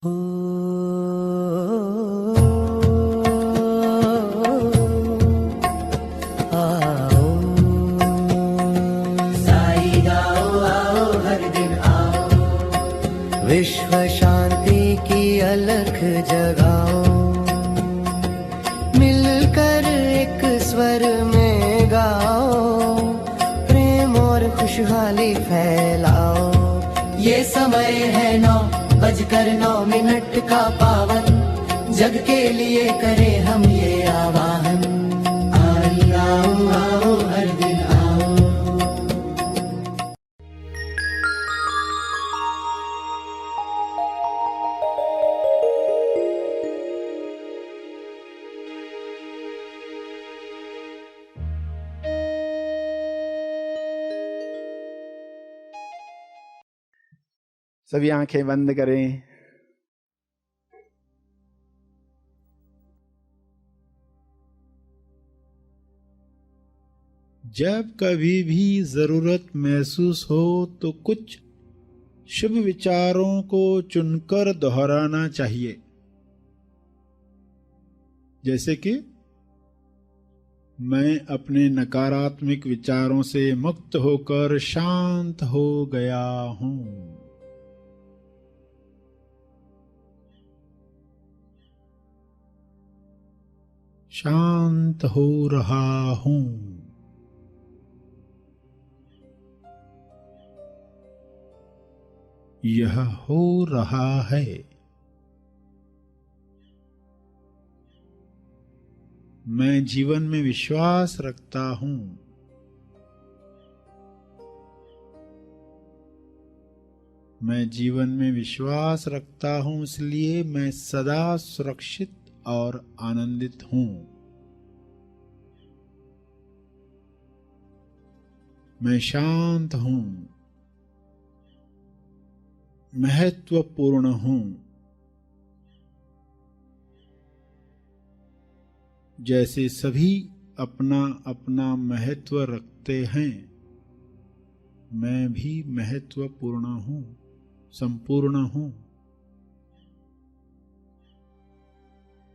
हो आओ साई गाओ आओ हर दिन आओ, विश्व शांति की अलख जगाओ, मिलकर एक स्वर में गाओ, प्रेम और खुशहाली फैलाओ। ये समय है 9:09 का पावन, जग के लिए करें हम ये आवाहन। आई आओ आओ हर दिन आओ। सभी आंखें बंद करें। जब कभी भी जरूरत महसूस हो तो कुछ शुभ विचारों को चुनकर दोहराना चाहिए, जैसे कि मैं अपने नकारात्मक विचारों से मुक्त होकर शांत हो गया हूं। शांत हो रहा हूं। यह हो रहा है। मैं जीवन में विश्वास रखता हूं। मैं जीवन में विश्वास रखता हूं, इसलिए मैं सदा सुरक्षित और आनंदित हूं। मैं शांत हूं, महत्वपूर्ण हूं। जैसे सभी अपना अपना महत्व रखते हैं, मैं भी महत्वपूर्ण हूं, संपूर्ण हूं।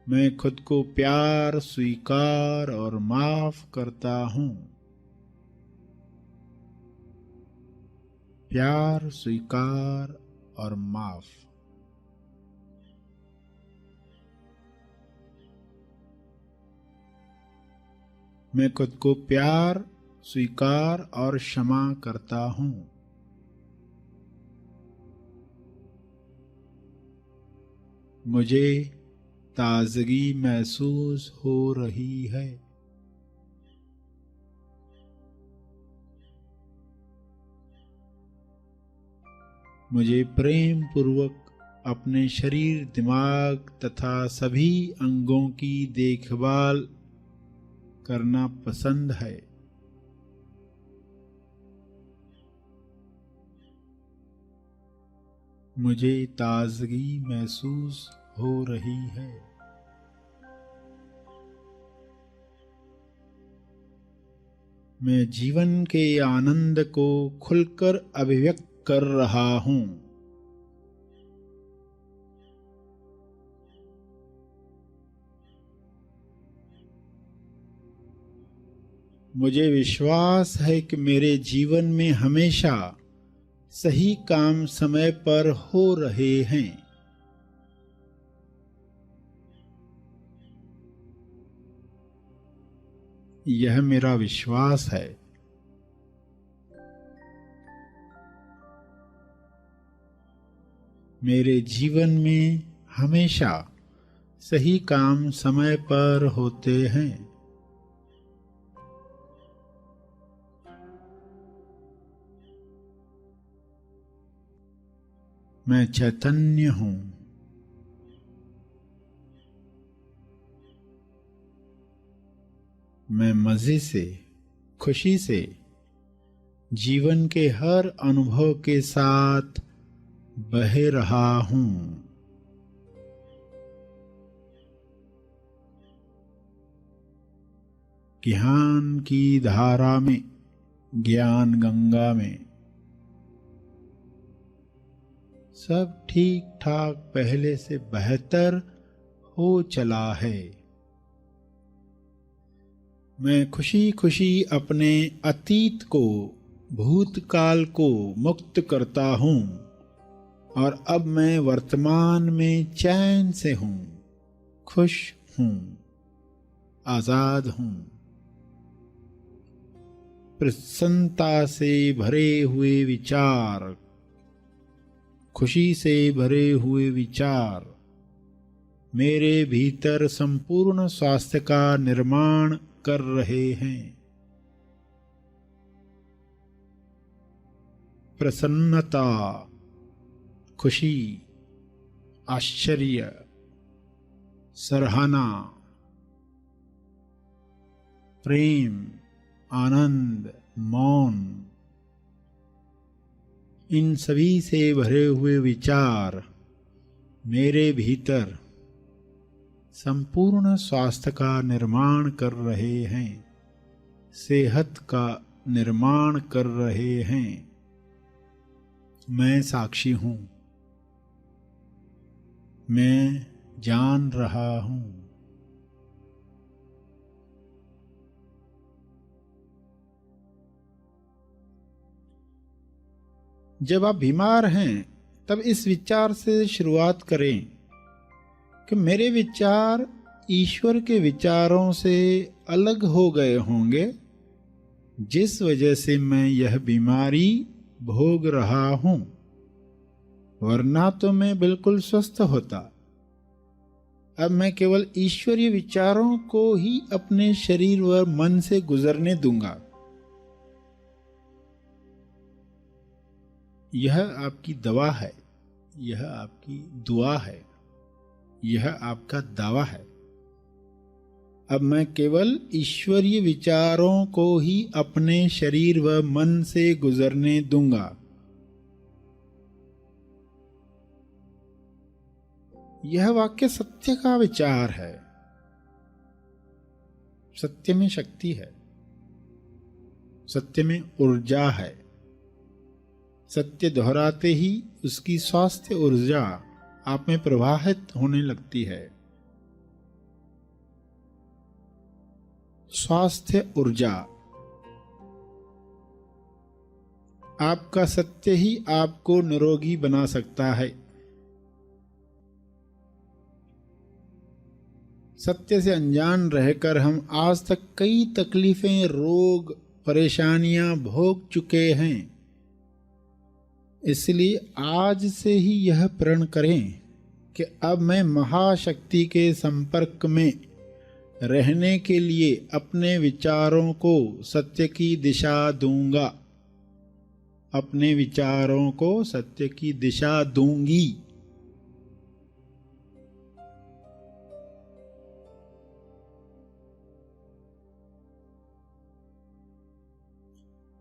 मैं खुद को प्यार, स्वीकार और माफ करता हूं। प्यार, स्वीकार और माफ। मैं खुद को प्यार, स्वीकार और क्षमा करता हूं। मुझे ताजगी महसूस हो रही है। मुझे प्रेम पूर्वक अपने शरीर, दिमाग तथा सभी अंगों की देखभाल करना पसंद है। मुझे ताजगी महसूस हो रही है। मैं जीवन के आनंद को खुलकर अभिव्यक्त कर रहा हूं। मुझे विश्वास है कि मेरे जीवन में हमेशा सही काम समय पर हो रहे हैं। यह मेरा विश्वास है। मेरे जीवन में हमेशा सही काम समय पर होते हैं। मैं चैतन्य हूं। मैं मजे से, खुशी से जीवन के हर अनुभव के साथ बह रहा हूं। ज्ञान की धारा में, ज्ञान गंगा में सब ठीक ठाक पहले से बेहतर हो चला है। मैं खुशी खुशी अपने अतीत को, भूतकाल को मुक्त करता हूँ और अब मैं वर्तमान में चैन से हूँ, खुश हूँ, आजाद हूँ। प्रसन्नता से भरे हुए विचार, खुशी से भरे हुए विचार मेरे भीतर संपूर्ण स्वास्थ्य का निर्माण कर रहे हैं। प्रसन्नता, खुशी, आश्चर्य, सराहना, प्रेम, आनंद, मौन, इन सभी से भरे हुए विचार मेरे भीतर संपूर्ण स्वास्थ्य का निर्माण कर रहे हैं, सेहत का निर्माण कर रहे हैं। मैं साक्षी हूँ, मैं जान रहा हूँ। जब आप बीमार हैं तब इस विचार से शुरुआत करें कि मेरे विचार ईश्वर के विचारों से अलग हो गए होंगे, जिस वजह से मैं यह बीमारी भोग रहा हूं, वरना तो मैं बिल्कुल स्वस्थ होता। अब मैं केवल ईश्वरीय विचारों को ही अपने शरीर व मन से गुजरने दूंगा। यह आपकी दवा है, यह आपकी दुआ है, यह आपका दावा है। अब मैं केवल ईश्वरीय विचारों को ही अपने शरीर व मन से गुजरने दूंगा। यह वाक्य सत्य का विचार है। सत्य में शक्ति है, सत्य में ऊर्जा है। सत्य दोहराते ही उसकी स्वास्थ्य ऊर्जा आप में प्रवाहित होने लगती है। स्वास्थ्य ऊर्जा, आपका सत्य ही आपको निरोगी बना सकता है। सत्य से अनजान रहकर हम आज तक कई तकलीफें, रोग, परेशानियां भोग चुके हैं। इसलिए आज से ही यह प्रण करें कि अब मैं महाशक्ति के संपर्क में रहने के लिए अपने विचारों को सत्य की दिशा दूंगा, अपने विचारों को सत्य की दिशा दूंगी।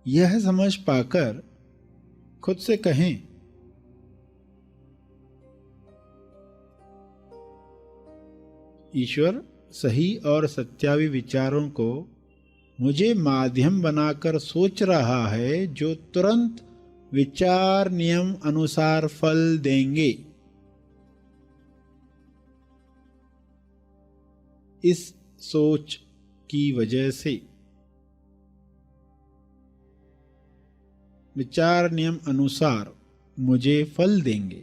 यह समझ पाकर खुद से कहें, ईश्वर सही और सत्यावी विचारों को मुझे माध्यम बनाकर सोच रहा है, जो तुरंत विचार नियम अनुसार फल देंगे। इस सोच की वजह से विचार नियम अनुसार मुझे फल देंगे।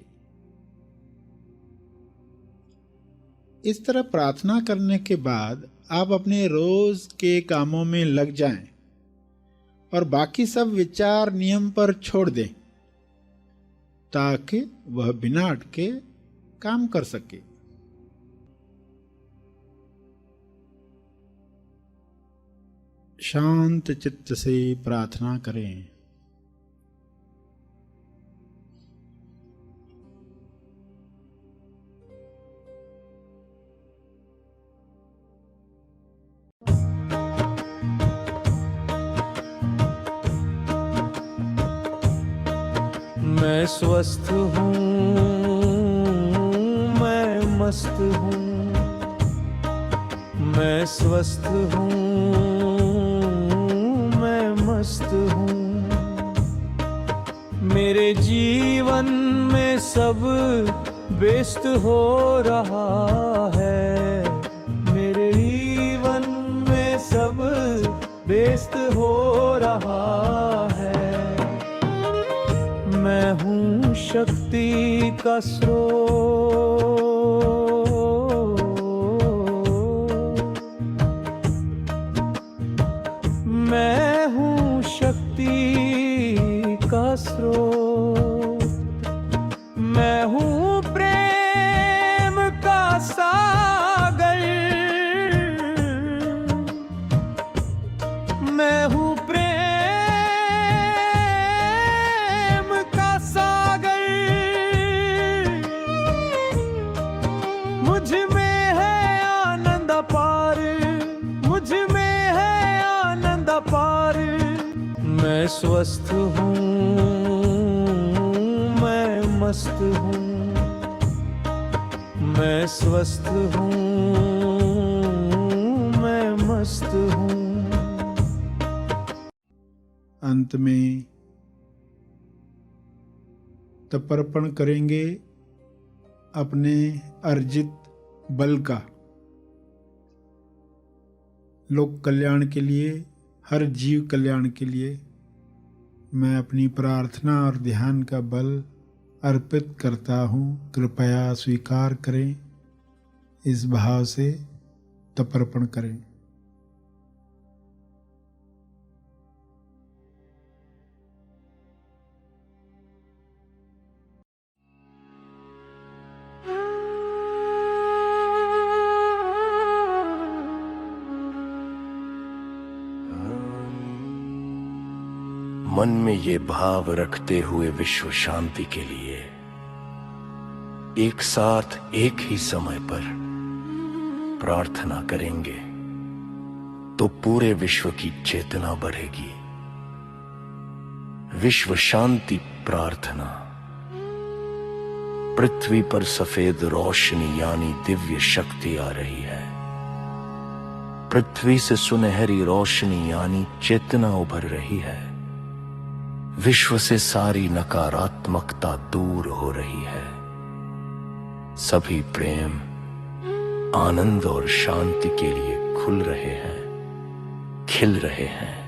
इस तरह प्रार्थना करने के बाद आप अपने रोज के कामों में लग जाएं और बाकी सब विचार नियम पर छोड़ दें, ताकि वह बिना अटके काम कर सके। शांत चित्त से प्रार्थना करें। मैं स्वस्थ हूँ, मैं मस्त हूँ। मैं स्वस्थ हूँ, मैं मस्त हूँ। मेरे जीवन में सब व्यस्त हो रहा है, मेरे जीवन में सब व्यस्त हो रहा है। मैं हूँ शक्ति का स्रोत, मैं हूँ शक्ति का स्रोत, मैं हूँ प्रेम का सागर, मैं हूँ प्रेम का सागर। मुझ में है आनंद अपार, मुझ में है आनंद अपार। मैं स्वस्थ हूँ, मैं मस्त हूँ, मैं स्वस्थ हूँ, मैं मस्त हूँ। अंत में तर्पण करेंगे अपने अर्जित बल का, लोक कल्याण के लिए, हर जीव कल्याण के लिए मैं अपनी प्रार्थना और ध्यान का बल अर्पित करता हूँ। कृपया स्वीकार करें, इस भाव से तर्पण करें। मन में ये भाव रखते हुए विश्व शांति के लिए एक साथ एक ही समय पर प्रार्थना करेंगे तो पूरे विश्व की चेतना बढ़ेगी। विश्व शांति प्रार्थना। पृथ्वी पर सफेद रोशनी यानी दिव्य शक्ति आ रही है। पृथ्वी से सुनहरी रोशनी यानी चेतना उभर रही है। विश्व से सारी नकारात्मकता दूर हो रही है। सभी प्रेम, आनंद और शांति के लिए खुल रहे हैं, खिल रहे हैं।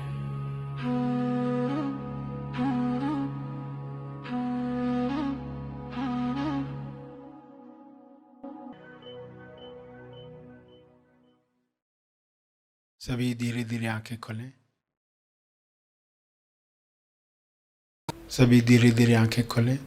सभी धीरे धीरे आंखें खोलें। सभी धीरे धीरे आंखें खोलें।